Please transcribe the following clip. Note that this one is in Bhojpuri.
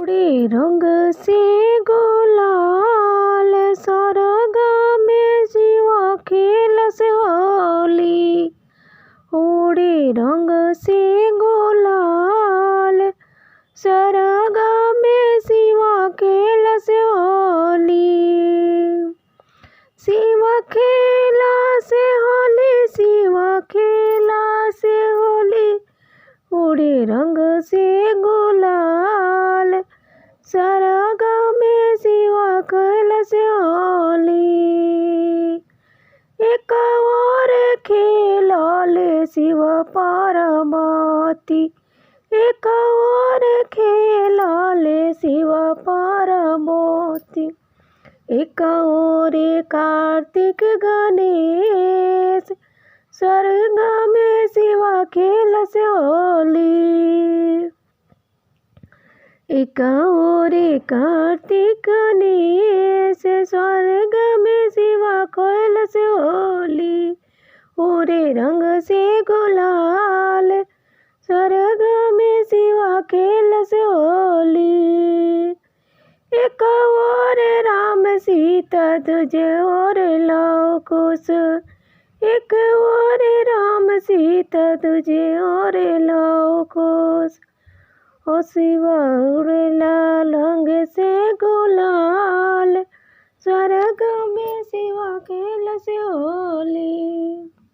उड़े रंग से गुलाल सरग में जीवा खेल से होली। उड़े रंग से गुलाल सरग में जीवा खेल से होली। शिवा खेला से होली, शिवा खेला से होली। उड़े रंग से गुलाल सरग में शिवा खेल से होली। एक और खेलले शिव पार्वती, एक और खेलले शिव पार्वती। एक और कार्तिक गणेश स्वर्ग में शिवा खेल से होली। एक और कार्तिक गणेश स्वर्ग में शिवा खेल से होली। उड़े रंग से गुलाल स्वर्ग में शिवा खेल से होली। एक और राम सीता तुझे और लव कुश, एक और राम सीता तुझे और लव कुश। ओ शिवा उड़ेला रंग से गुलाल स्वर्ग में शिवा खेल से होली।